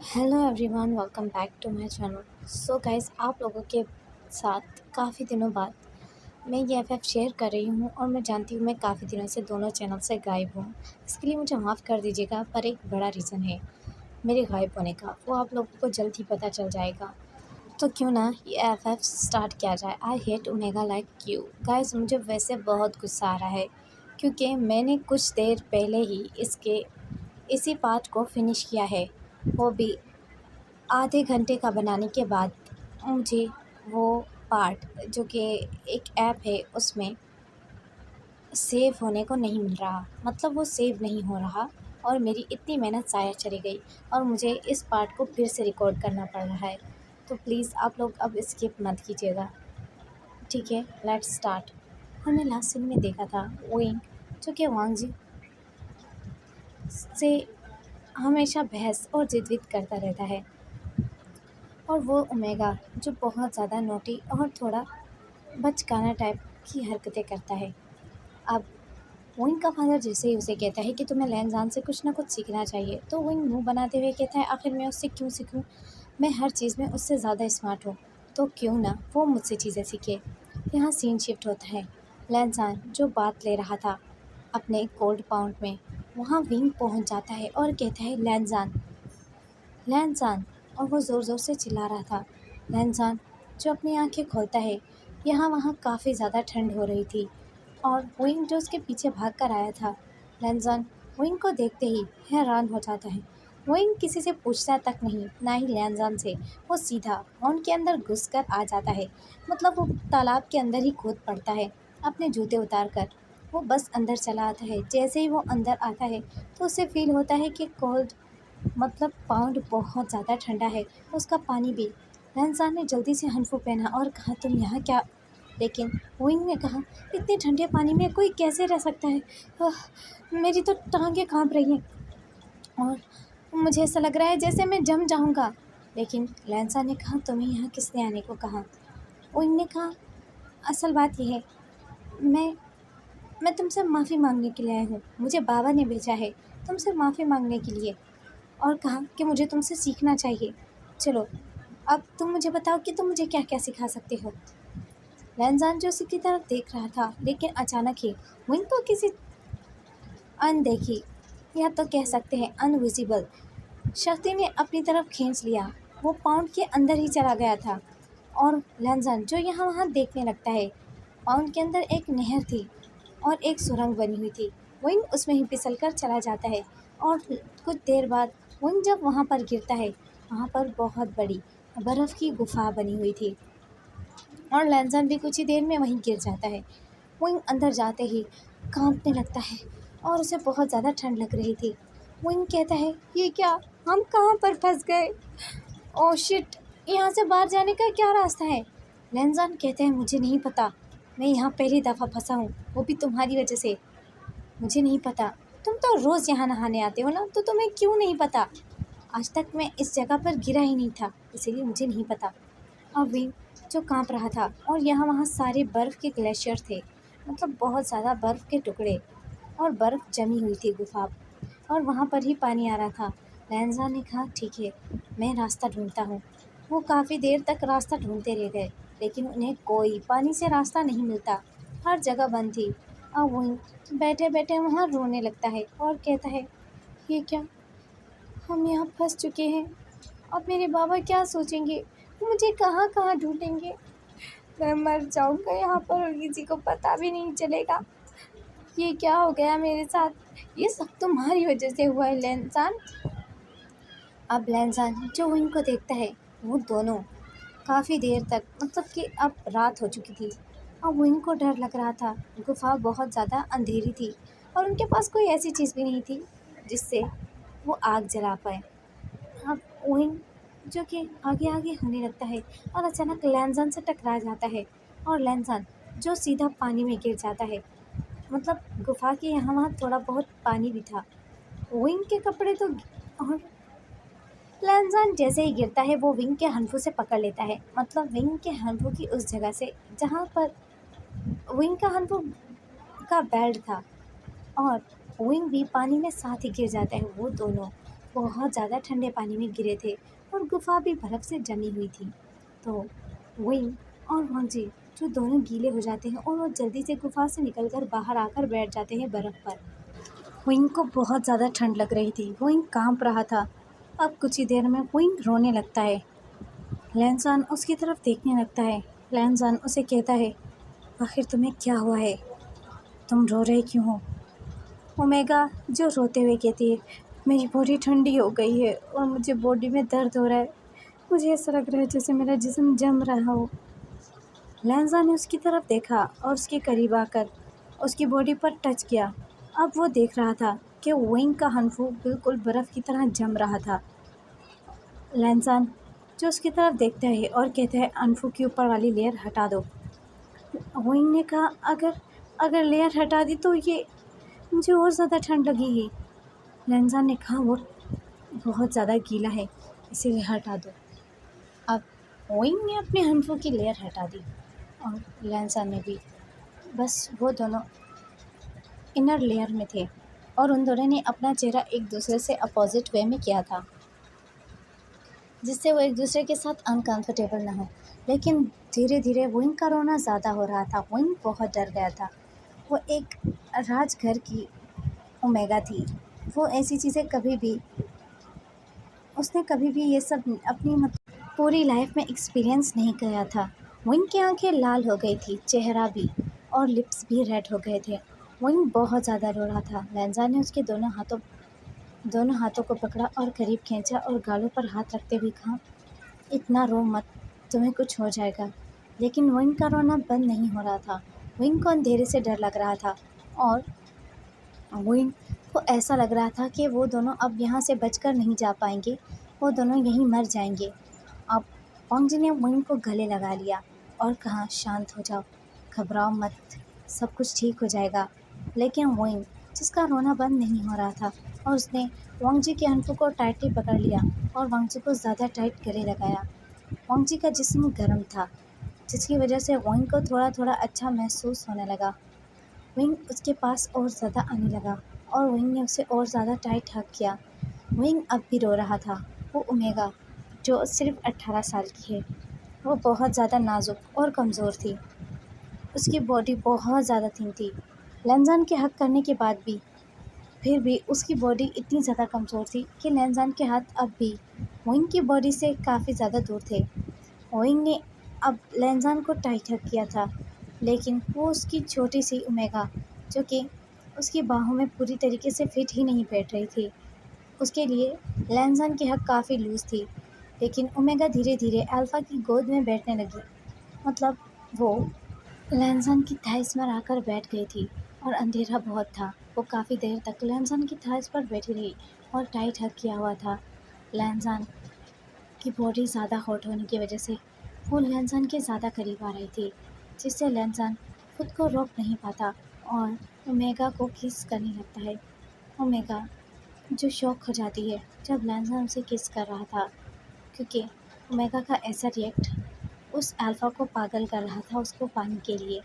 Hello everyone, welcome back to my channel. So guys, आप लोगों के साथ काफ़ी दिनों बाद मैं ये एफएफ शेयर कर रही हूँ और मैं जानती हूँ मैं काफ़ी दिनों से दोनों चैनल से गायब हूँ। इसके लिए मुझे माफ़ कर दीजिएगा, पर एक बड़ा रीज़न है मेरे गायब होने का, वो आप लोगों को जल्द ही पता चल जाएगा। तो क्यों ना ये एफएफ स्टार्ट किया जाए। I hate omega like you. Guys, मुझे वैसे बहुत गुस्सा आ रहा है क्योंकि मैंने कुछ देर पहले ही इसी पार्ट को फिनिश किया है, वो भी आधे घंटे का बनाने के बाद। मुझे वो पार्ट जो कि एक ऐप है उसमें सेव होने को नहीं मिल रहा, मतलब वो सेव नहीं हो रहा और मेरी इतनी मेहनत ज़ाया चली गई और मुझे इस पार्ट को फिर से रिकॉर्ड करना पड़ रहा है। तो प्लीज़ आप लोग अब स्किप मत कीजिएगा, ठीक है? Let's start. हमने लास्ट सीन में देखा था विंग, जो कि वांग जी से हमेशा बहस और जिद करता रहता है, और वो ओमेगा जो बहुत ज़्यादा नोटी और थोड़ा बचकाना टाइप की हरकतें करता है। अब विंग का फादर जैसे ही उसे कहता है कि तुम्हें लैनजान से कुछ ना कुछ सीखना चाहिए, तो विंग मुंह बनाते हुए कहता है आखिर मैं उससे क्यों सीखूं, मैं हर चीज़ में उससे ज़्यादा स्मार्ट हूँ, तो क्यों ना वो मुझसे चीज़ें सीखे। यहाँ सीन शिफ्ट होता है। लैनजान जो बात ले रहा था अपने कोल्ड पाउंड में, वहाँ विंग पहुँच जाता है और कहता है लैनजान, लैनजान, और वो ज़ोर-ज़ोर से चिल्ला रहा था। लैनजान जो अपनी आँखें खोलता है, यहाँ वहाँ काफ़ी ज़्यादा ठंड हो रही थी और विंग जो उसके पीछे भाग कर आया था, लैनजान विंग को देखते ही हैरान हो जाता है। विंग किसी से पूछता तक नहीं, ना ही लैनजान से, वो सीधा पॉन्ड के अंदर घुसकर आ जाता है। मतलब वो तालाब के अंदर ही कूद पड़ता है, अपने जूते उतार कर। वो बस अंदर चला आता है। जैसे ही वो अंदर आता है तो उसे फ़ील होता है कि कोल्ड, मतलब पाउंड बहुत ज़्यादा ठंडा है, उसका पानी भी। रंसान ने जल्दी से हनफू पहना और कहा तुम यहाँ क्या, लेकिन विंग ने कहा इतने ठंडे पानी में कोई कैसे रह सकता है। मेरी तो टांगें कांप रही हैं और मुझे ऐसा लग रहा है जैसे मैं जम जाऊँगा। लेकिन लैंसा ने कहा तुम्हें यहाँ किसने आने को कहा। विंग ने कहा असल बात यह है, मैं मैं तुमसे माफ़ी मांगने के लिए आया हूँ, मुझे बाबा ने भेजा है तुमसे माफ़ी मांगने के लिए, और कहा कि मुझे तुमसे सीखना चाहिए। चलो अब तुम मुझे बताओ कि तुम मुझे क्या क्या सिखा सकते हो। रमज़ान जो उसी की तरफ देख रहा था, लेकिन अचानक ही विंग को किसी अनदेखी, या तो कह सकते हैं अनविजिबल शक्ति ने अपनी तरफ खींच लिया। वो पाउंड के अंदर ही चला गया था और रमज़ान जो यहाँ वहाँ देखने लगता है। पाउंड के अंदर एक नहर थी और एक सुरंग बनी हुई थी। विंग उसमें ही फिसल कर चला जाता है और कुछ देर बाद विंग जब वहाँ पर गिरता है, वहाँ पर बहुत बड़ी बर्फ़ की गुफा बनी हुई थी और लैंसन भी कुछ ही देर में वहीं गिर जाता है। विंग अंदर जाते ही कांपने लगता है और उसे बहुत ज़्यादा ठंड लग रही थी। विंग कहता है ये क्या, हम कहाँ पर फंस गए, ओह शिट, यहाँ से बाहर जाने का क्या रास्ता है। लैंसन कहते हैं मुझे नहीं पता, मैं यहाँ पहली दफ़ा फंसा हूँ, वो भी तुम्हारी वजह से। मुझे नहीं पता, तुम तो रोज़ यहाँ नहाने आते हो ना, तो तुम्हें क्यों नहीं पता। आज तक मैं इस जगह पर गिरा ही नहीं था, इसीलिए मुझे नहीं पता। और विंग जो कांप रहा था और यहाँ वहाँ सारे बर्फ़ के ग्लेशियर थे, मतलब बहुत ज़्यादा बर्फ़ के टुकड़े और बर्फ़ जमी हुई थी गुफा, और वहाँ पर ही पानी आ रहा था। लैंजा ने कहा ठीक है, मैं रास्ता ढूंढता हूँ। वो काफ़ी देर तक रास्ता ढूंढते रह गए, लेकिन उन्हें कोई पानी से रास्ता नहीं मिलता, हर जगह बंद थी। और वहीं बैठे बैठे वहाँ रोने लगता है और कहता है ये क्या, हम यहाँ फंस चुके हैं, अब मेरे बाबा क्या सोचेंगे, मुझे कहाँ कहाँ ढूंढेंगे, मैं मर जाऊँगा यहाँ पर और किसी को पता भी नहीं चलेगा। ये क्या हो गया मेरे साथ, ये सब तुम्हारी वजह से हुआ है लैंसान। अब लैंसान जो विंग को देखता है, वो दोनों काफ़ी देर तक, मतलब कि अब रात हो चुकी थी और विंग को डर लग रहा था। गुफा बहुत ज़्यादा अंधेरी थी और उनके पास कोई ऐसी चीज़ भी नहीं थी जिससे वो आग जला पाए। अब विंग जो कि आगे आगे होने लगता है और अचानक लैंसन से टकरा जाता है और लैंसन जो सीधा पानी में गिर जाता है। मतलब गुफा के यहाँ वहाँ थोड़ा बहुत पानी भी था, विंग के कपड़े तो, और लैंसन जैसे ही गिरता है वो विंग के हनफू से पकड़ लेता है, मतलब विंग के हनफू की उस जगह से जहाँ पर विंग का हनफू का बेल्ट था, और विंग भी पानी में साथ ही गिर जाता है। वो दोनों बहुत ज़्यादा ठंडे पानी में गिरे थे और गुफा भी बर्फ़ से जमी हुई थी। तो विंग और वांगजी जो दोनों गीले हो जाते हैं और वो जल्दी से गुफा से निकलकर बाहर आकर बैठ जाते हैं बर्फ़ पर। विंग को बहुत ज़्यादा ठंड लग रही थी, विंग कांप रहा था। अब कुछ ही देर में विंग रोने लगता है। लैंसान उसकी तरफ देखने लगता है। लैंसान उसे कहता है, आखिर तुम्हें क्या हुआ है? तुम रो रहे क्यों हो? ओमेगा जो रोते हुए कहती है, मेरी बॉडी ठंडी हो गई है और मुझे बॉडी में दर्द हो रहा है। मुझे ऐसा लग रहा है जैसे मेरा जिस्म जम रहा हो। लैंजा ने उसकी तरफ देखा और उसके करीब आकर उसकी बॉडी पर टच किया। अब वो देख रहा था कि विंग का हनफू बिल्कुल बर्फ़ की तरह जम रहा था। लैंसान जो उसकी तरफ देखता है और कहता है, अनफू की ऊपर वाली लेयर हटा दो। विंग ने कहा, अगर अगर लेयर हटा दी तो ये मुझे और ज़्यादा ठंड लगेगी। लैंजा ने कहा, वो बहुत ज़्यादा गीला है, इसीलिए हटा दो। अब विंग ने अपने हनफू की लेयर हटा दी और लैंजा ने भी। बस वो दोनों इनर लेयर में थे और उन दोनों ने अपना चेहरा एक दूसरे से अपोजिट वे में किया था, जिससे वो एक दूसरे के साथ अनकंफर्टेबल ना हो। लेकिन धीरे धीरे विंग का रोना ज़्यादा हो रहा था। विंग बहुत डर गया था। वो एक राजघर की ओमेगा थी। वो ऐसी चीज़ें उसने कभी भी ये सब अपनी पूरी लाइफ में एक्सपीरियंस नहीं किया था। विंग की आंखें लाल हो गई थी, चेहरा भी और लिप्स भी रेड हो गए थे। विंग बहुत ज़्यादा रो रहा था। लैंजा ने उसके दोनों हाथों को पकड़ा और करीब खींचा और गालों पर हाथ रखते हुए कहा, इतना रो मत, तुम्हें कुछ हो जाएगा। लेकिन विंग का रोना बंद नहीं हो रहा था। विंग को अंधेरे से डर लग रहा था और विंग को ऐसा लग रहा था कि वो दोनों अब यहाँ से बचकर नहीं जा पाएंगे, वो दोनों यहीं मर जाएंगे। अब वांगजी ने विंग को गले लगा लिया और कहा, शांत हो जाओ, घबराओ मत, सब कुछ ठीक हो जाएगा। लेकिन विंग, जिसका रोना बंद नहीं हो रहा था, और उसने वांगजी के हनफू को टाइटली पकड़ लिया और वांगजी को ज़्यादा टाइट गले लगाया। वांगजी का जिस्म गर्म था, जिसकी वजह से विंग को थोड़ा थोड़ा अच्छा महसूस होने लगा। विंग उसके पास और ज़्यादा आने लगा और विंग ने उसे और ज़्यादा टाइट हग किया। विंग अब भी रो रहा था। वो ओमेगा, जो सिर्फ 18 साल की है, वो बहुत ज़्यादा नाजुक और कमज़ोर थी। उसकी बॉडी बहुत ज़्यादा थिन थी। लैंजान के हक करने के बाद भी फिर भी उसकी बॉडी इतनी ज़्यादा कमज़ोर थी कि लैंजान के हाथ अब भी विंग की बॉडी से काफ़ी ज़्यादा दूर थे। विंग ने अब लैंजान को टाइट हक किया था, लेकिन वो उसकी छोटी सी ओमेगा, जो कि उसकी बाहों में पूरी तरीके से फिट ही नहीं बैठ रही थी, उसके लिए लैंजान की हक काफ़ी लूज़ थी। लेकिन ओमेगा धीरे धीरे अल्फ़ा की गोद में बैठने लगी। मतलब वो लैंजान की थाइस पर आकर बैठ गई थी और अंधेरा बहुत था। वो काफ़ी देर तक लैंजान की थाइस पर बैठी रही और टाइट हग किया हुआ था। लैंजान की बॉडी ज़्यादा हॉट होने की वजह से वो लैंजान के ज़्यादा करीब आ रही थी, जिससे लैंजान खुद को रोक नहीं पाता और ओमेगा को किस करने लगता है। ओमेगा जो शॉक हो जाती है जब लैंजान उसे किस कर रहा था, क्योंकि ओमेगा का ऐसा रिएक्ट उस अल्फ़ा को पागल कर रहा था उसको पाने के लिए।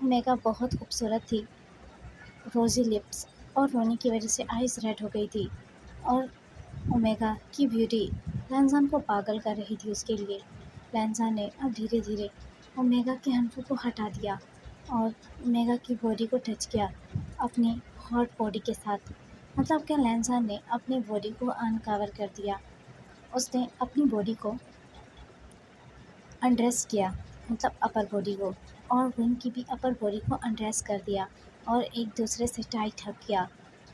ओमेगा बहुत खूबसूरत थी, रोज़ी लिप्स और रोने की वजह से आइज़ रेड हो गई थी और ओमेगा की ब्यूटी लैंजान को पागल कर रही थी उसके लिए। लैंजान ने अब धीरे धीरे ओमेगा के हनफू को हटा दिया और ओमेगा की बॉडी को टच किया अपनी हॉट बॉडी के साथ। मतलब कि लैंजान ने अपनी बॉडी को अनकवर कर दिया। उसने अपनी बॉडी को अनड्रेस किया, मतलब अपर बॉडी को, और विंग की भी अपर बॉडी को अनड्रेस कर दिया और एक दूसरे से टाइट हग किया,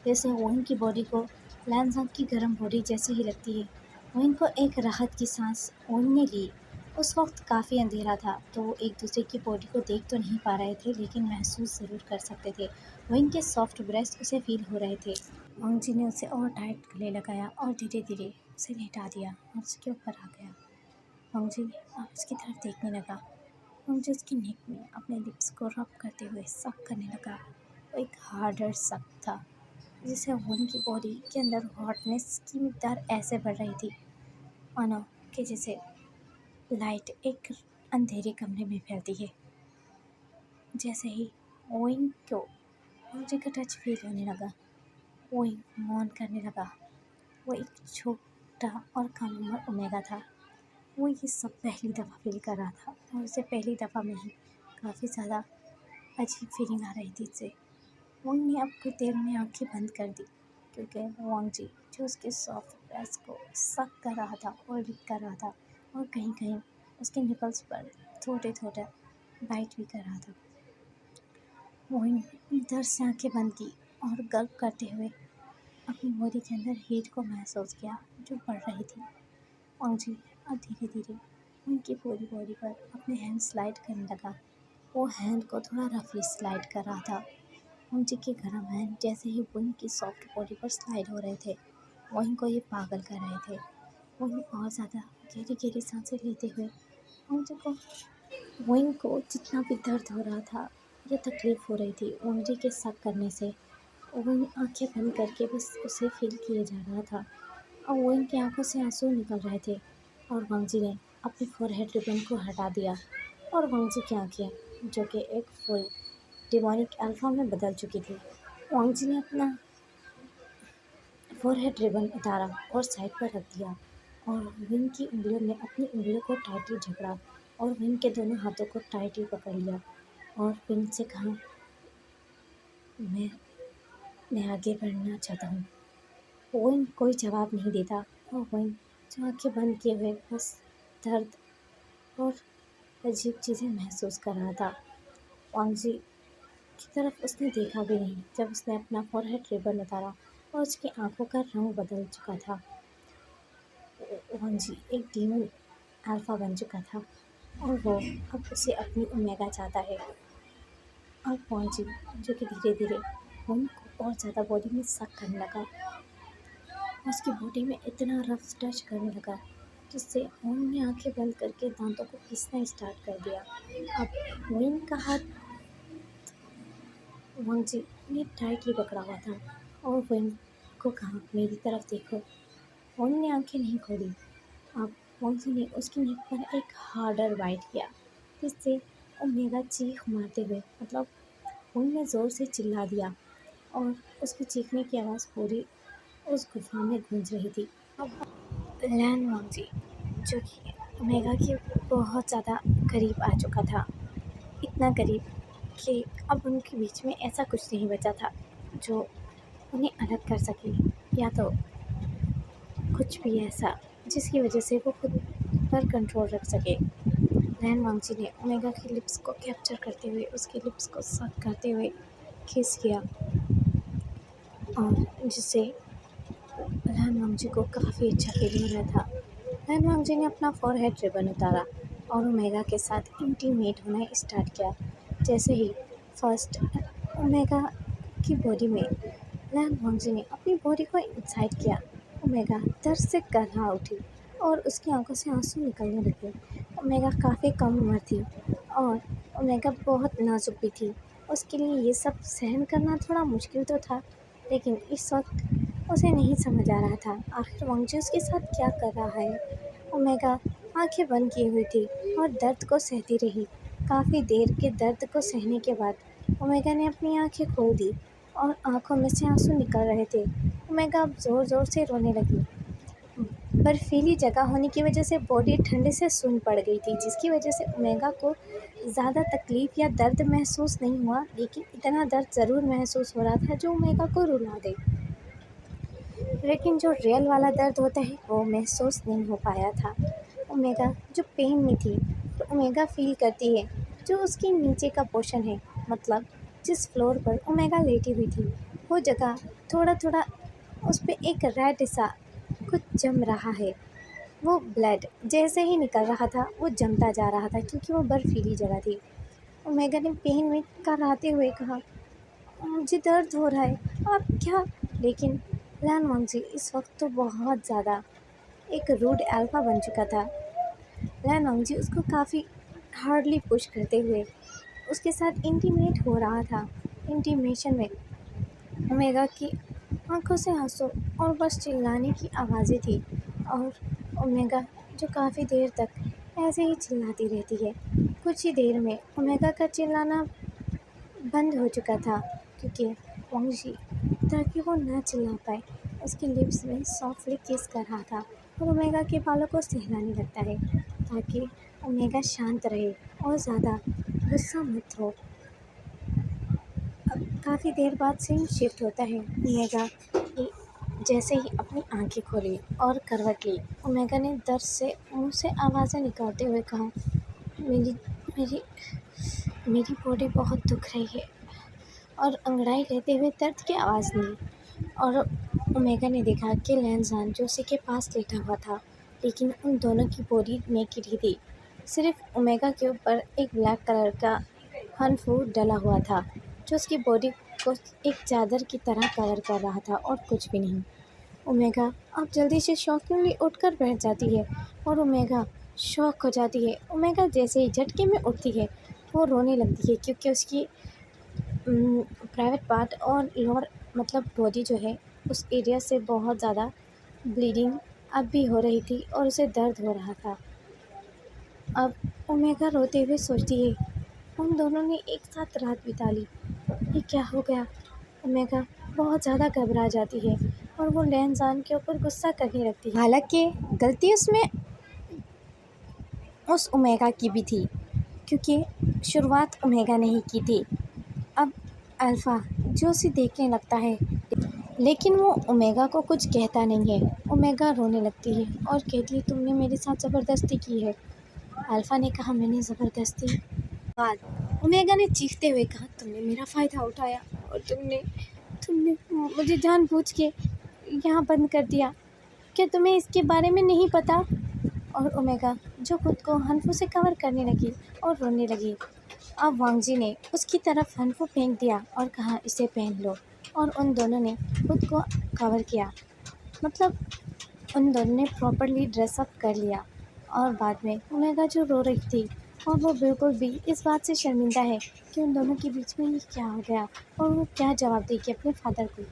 जैसे विंग की बॉडी को लैंजान की गर्म बॉडी जैसे ही लगती है। विंग को एक राहत की सांस विंग ने ली। उस वक्त काफ़ी अंधेरा था, तो वो एक दूसरे की बॉडी को देख तो नहीं पा रहे थे, लेकिन महसूस ज़रूर कर सकते थे। विंग के सॉफ्ट ब्रेस्ट उसे फील हो रहे थे। वांग जी ने उसे और टाइट गले लगाया और धीरे धीरे उसे लेटा दिया और उसके ऊपर आ गया। वांग जी अब उसकी तरफ देखने लगा। वांग जी उसकी नेक में अपने लिप्स को रब करते हुए सक करने लगा। वो एक हार्डर सक था, जिससे वांग की बॉडी के अंदर हॉटनेस की मिकदार ऐसे बढ़ रही थी मानो कि जैसे लाइट एक अंधेरे कमरे में फैलती है। जैसे ही वांग को वांग जी का टच फील होने लगा, वांग मौन करने लगा वो एक छोटा और कम उम्र ओमेगा था। वो ये सब पहली दफ़ा फ़ील कर रहा था और उसे पहली दफ़ा में ही काफ़ी ज़्यादा अजीब फीलिंग आ रही थी इससे। वंग ने अब कुछ देर में आंखें बंद कर दी क्योंकि वांग जी जो उसके सॉफ्ट ब्रेस्ट को सक कर रहा था और लिक कर रहा था और कहीं कहीं उसके निपल्स पर थोड़े थोड़े बाइट भी कर रहा था। वंग ने दर्द से आंखें बंद की और गल्प करते हुए अपनी बॉडी के अंदर हीट को महसूस किया जो बढ़ रही थी। वांग जी अब धीरे धीरे उनकी पूरी बॉडी पर अपने हैंड स्लाइड करने लगा। वो हैंड को थोड़ा रफली स्लाइड कर रहा था। मुंजी के गर्म हैंड जैसे ही वहीं की सॉफ्ट बॉडी पर स्लाइड हो रहे थे, वहीं को ये पागल कर रहे थे। वहीं बहुत ज़्यादा गहरी गहरी सांसें लेते हुए मुंजी को वहीं को जितना भी दर्द हो रहा था या तकलीफ़ हो रही थी मुंजी के शक करने से, वहीं आंखें बंद करके बस उसे फील किए जा रहा था और वहीं की आंखों से आंसू निकल रहे थे। और वांगजी ने अपने फोरहेड रिबन को हटा दिया और वांगजी की आंखें जो कि एक फुल डिमोनिक अल्फा में बदल चुकी थी। वांगजी ने अपना फोरहेड रिबन उतारा और साइड पर रख दिया और विंग की उंगलियों में अपनी उंगलियों को टाइटली झपड़ा और विंग के दोनों हाथों को टाइटली पकड़ लिया और विंग से कहा, मैं मैं आगे बढ़ना चाहता हूँ। विंग कोई जवाब नहीं देता और विंग जो आंखें बंद किए हुए बस दर्द और अजीब चीज़ें महसूस कर रहा था। वांगजी की तरफ उसने देखा भी नहीं जब उसने अपना फोरहेड रिबन उतारा और उसकी आंखों का रंग बदल चुका था। वांगजी एक डीमन अल्फा बन चुका था और वो अब उसे अपनी ओमेगा चाहता है। और वांगजी जो कि धीरे धीरे वंग को और ज़्यादा बॉडी में सक करने लगा, उसकी बॉडी में इतना रफ टच करने लगा जिससे वंग ने आंखें बंद करके दांतों को पीसना स्टार्ट कर दिया। अब वंग का हाथ वांगजी ने टाइटली पकड़ा हुआ था और वंग को कहा, मेरी तरफ देखो। वंग ने आंखें नहीं खोली। अब वांगजी ने उसकी नेक पर एक हार्डर बाइट किया जिससे ओमेगा चीख मारते हुए मतलब वंग ने ज़ोर से चिल्ला दिया और उसके चीखने की आवाज़ पूरी उस गुफा में गूंज रही थी। अब लैन वांगजी जो कि ओमेगा के बहुत ज़्यादा करीब आ चुका था, इतना करीब कि अब उनके बीच में ऐसा कुछ नहीं बचा था जो उन्हें अलग कर सके या तो कुछ भी ऐसा जिसकी वजह से वो खुद पर कंट्रोल रख सके। लैन वांगजी ने ओमेगा की लिप्स को कैप्चर करते हुए उसके लिप्स को सक करते हुए किस किया और जिससे लैन वांगजी को काफ़ी अच्छा फील हो रहा था। लैन वांगजी ने अपना फोरहेड रिबन उतारा और ओमेगा के साथ इंटीमेट होना स्टार्ट किया। जैसे ही फर्स्ट ओमेगा की बॉडी में लैन वांगजी ने अपनी बॉडी को इनसाइड किया, ओमेगा दर्द से कर्रा उठी और उसकी आंखों से आंसू निकलने लगे। ओमेगा काफ़ी कम उम्र थी और ओमेगा बहुत नाजुक भी थी। उसके लिए ये सब सहन करना थोड़ा मुश्किल तो था, लेकिन इस वक्त उसे नहीं समझ आ रहा था आखिर वांगजी उसके साथ क्या कर रहा है। ओमेगा आंखें बंद की हुई थी और दर्द को सहती रही। काफ़ी देर के दर्द को सहने के बाद ओमेगा ने अपनी आंखें खोल दी और आंखों में से आंसू निकल रहे थे। ओमेगा अब ज़ोर ज़ोर से रोने लगी। बर्फीली जगह होने की वजह से बॉडी ठंडे से सुन्न पड़ गई थी, जिसकी वजह से ओमेगा को ज़्यादा तकलीफ़ या दर्द महसूस नहीं हुआ, लेकिन इतना दर्द ज़रूर महसूस हो रहा था जो ओमेगा को रुला दे। लेकिन जो रियल वाला दर्द होता है वो महसूस नहीं हो पाया था। ओमेगा जो पेन में थी तो ओमेगा फील करती है जो उसके नीचे का पोर्शन है, मतलब जिस फ्लोर पर ओमेगा लेटी हुई थी वो जगह थोड़ा थोड़ा उस पर एक रेड सा कुछ जम रहा है। वो ब्लड जैसे ही निकल रहा था वो जमता जा रहा था क्योंकि वो बर्फीली जगह थी। ओमेगा ने पेन में कराते हुए कहा, मुझे दर्द हो रहा है, आप क्या। लेकिन लैन वांगजी इस वक्त तो बहुत ज़्यादा एक रूड अल्फा बन चुका था। लैन वांगजी उसको काफ़ी हार्डली पुश करते हुए उसके साथ इंटीमेट हो रहा था। इंटीमेशन में ओमेगा की आंखों से आंसू और बस चिल्लाने की आवाज़ें थी और ओमेगा जो काफ़ी देर तक ऐसे ही चिल्लाती रहती है। कुछ ही देर में ओमेगा का चिल्लाना बंद हो चुका था क्योंकि वांगजी ताकि वो ना चिल्ला पाए उसके लिप्स में सॉफ्टली किस कर रहा था और ओमेगा के बालों को सहलाने लगता है ताकि ओमेगा शांत रहे और ज़्यादा गुस्सा मत हो। काफ़ी देर बाद सीन शिफ्ट होता है। ओमेगा जैसे ही अपनी आंखें खोली और करवट ली, ओमेगा ने दर्द से मुंह से आवाज़ें निकालते हुए कहा, मेरी मेरी मेरी बॉडी बहुत दुख रही है, और अंगड़ाई लेते हुए दर्द की आवाज़ ली। और ओमेगा ने देखा कि लैंजान जो उसी के पास लेटा हुआ था, लेकिन उन दोनों की बॉडी नेकेड ही थी। सिर्फ ओमेगा के ऊपर एक ब्लैक कलर का हनफू डला हुआ था जो उसकी बॉडी को एक चादर की तरह कवर कर रहा था और कुछ भी नहीं। ओमेगा अब जल्दी से शॉकिंगली उठकर बैठ जाती है और ओमेगा शॉक हो जाती है। ओमेगा जैसे ही झटके में उठती है वो रोने लगती है क्योंकि उसकी प्राइवेट पार्ट और लोअर मतलब बॉडी जो है उस एरिया से बहुत ज़्यादा ब्लीडिंग अब भी हो रही थी और उसे दर्द हो रहा था। अब ओमेगा रोते हुए सोचती है, उन दोनों ने एक साथ रात बिता ली, ये क्या हो गया। ओमेगा बहुत ज़्यादा घबरा जाती है और वो लैंजान के ऊपर गुस्सा करने लगती है। हालांकि गलती उसमें उस ओमेगा की भी थी क्योंकि शुरुआत ओमेगा ने ही की थी। अब अल्फ़ा जो उसे देखने लगता है, लेकिन वो ओमेगा को कुछ कहता नहीं है। ओमेगा रोने लगती है और कहती है, तुमने मेरे साथ ज़बरदस्ती की है। अल्फ़ा ने कहा, मैंने ज़बरदस्ती? बाद ओमेगा ने चीखते हुए कहा, तुमने मेरा फ़ायदा उठाया और तुमने तुमने मुझे जानबूझ के यहाँ बंद कर दिया। क्या तुम्हें इसके बारे में नहीं पता? और ओमेगा जो खुद को हनफू से कवर करने लगी और रोने लगी। अब वांगजी ने उसकी तरफ हनफू फेंक दिया और कहा, इसे पहन लो। और उन दोनों ने खुद को कवर किया, मतलब उन दोनों ने प्रॉपरली ड्रेसअप कर लिया। और बाद में ओमेगा जो रो रही थी और वो बिल्कुल भी इस बात से शर्मिंदा है कि उन दोनों के बीच में ये क्या हो गया और वो क्या जवाब देगी अपने फादर को।